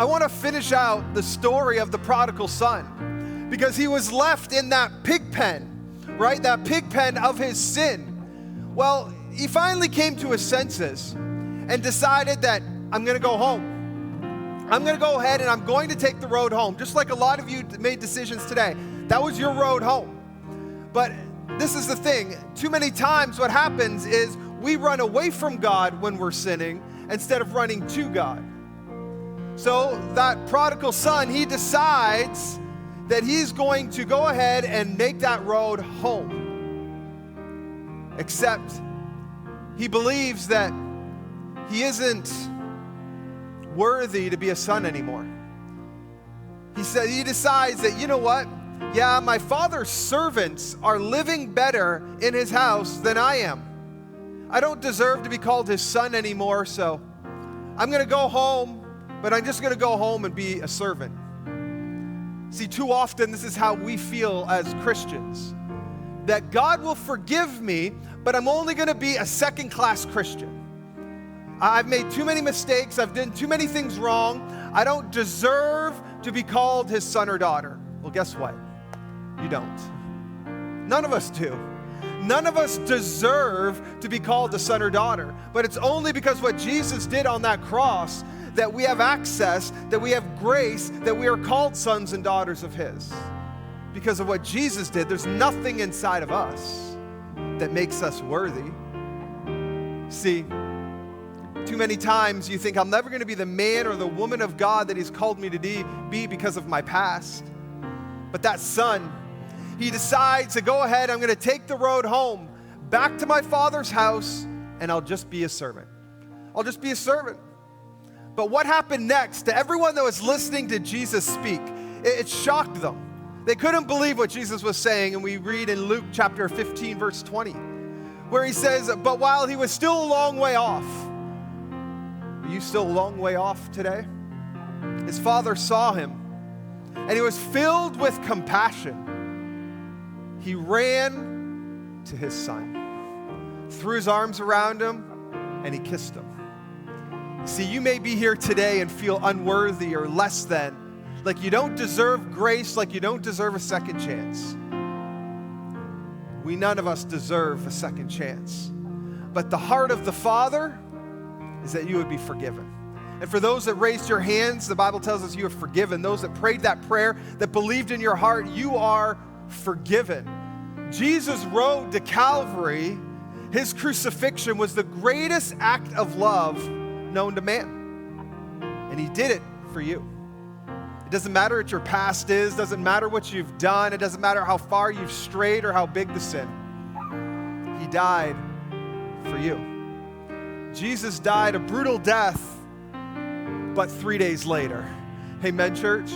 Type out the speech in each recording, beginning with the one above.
I want to finish out the story of the prodigal son, because he was left in that pig pen, right? That pig pen of his sin. Well, he finally came to his senses and decided that I'm going to go home. I'm going to go ahead and I'm going to take the road home, just like a lot of you made decisions today. That was your road home. But this is the thing. Too many times what happens is we run away from God when we're sinning instead of running to God. So that prodigal son, he decides that he's going to go ahead and make that road home. Except he believes that he isn't worthy to be a son anymore. He decides that, you know what? Yeah, my father's servants are living better in his house than I am. I don't deserve to be called his son anymore, so I'm going to go home, but I'm just going to go home and be a servant. See, too often this is how we feel as Christians, that God will forgive me, but I'm only going to be a second-class Christian. I've made too many mistakes. I've done too many things wrong. I don't deserve to be called his son or daughter. Well, guess what? You don't. None of us do. None of us deserve to be called a son or daughter. But it's only because what Jesus did on that cross that we have access, that we have grace, that we are called sons and daughters of his. Because of what Jesus did, there's nothing inside of us that makes us worthy. See, too many times you think, I'm never going to be the man or the woman of God that he's called me to be because of my past. But that son, he decides to go ahead, I'm going to take the road home, back to my father's house, and I'll just be a servant. I'll just be a servant. But what happened next to everyone that was listening to Jesus speak? It shocked them. They couldn't believe what Jesus was saying, and we read in Luke chapter 15, verse 20, where he says, but while he was still a long way off, are you still a long way off today? His father saw him, and he was filled with compassion. He ran to his son, threw his arms around him, and he kissed him. See, you may be here today and feel unworthy or less than, like you don't deserve grace, like you don't deserve a second chance. None of us deserve a second chance. But the heart of the Father is that you would be forgiven. And for those that raised your hands, the Bible tells us you are forgiven. Those that prayed that prayer, that believed in your heart, you are forgiven. Jesus' road to Calvary, his crucifixion, was the greatest act of love known to man. And he did it for you. It doesn't matter what your past is, doesn't matter what you've done, it doesn't matter how far you've strayed or how big the sin. He died for you. Jesus died a brutal death, but 3 days later. Amen, church?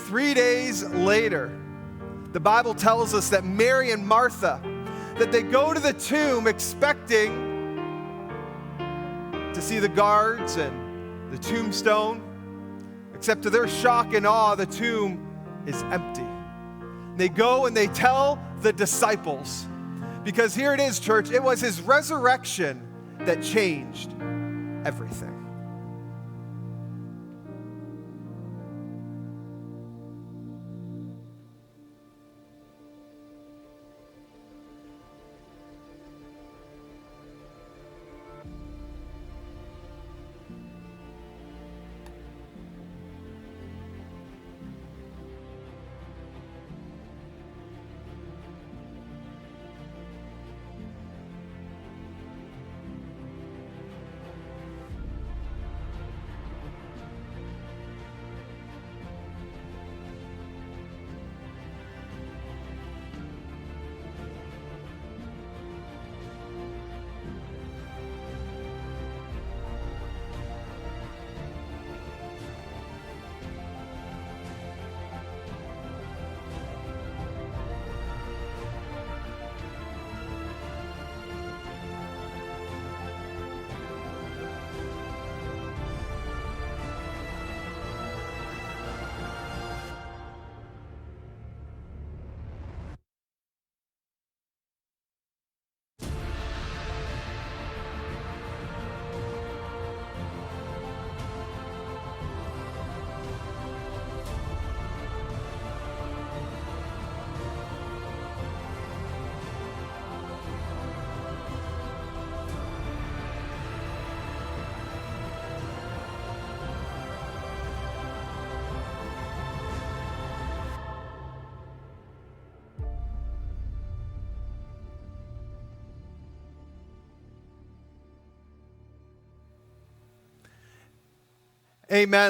3 days later, the Bible tells us that Mary and Martha, that they go to the tomb expecting to see the guards and the tombstone, except to their shock and awe, the tomb is empty. They go and they tell the disciples, because here it is, church, it was his resurrection that changed everything. Amen.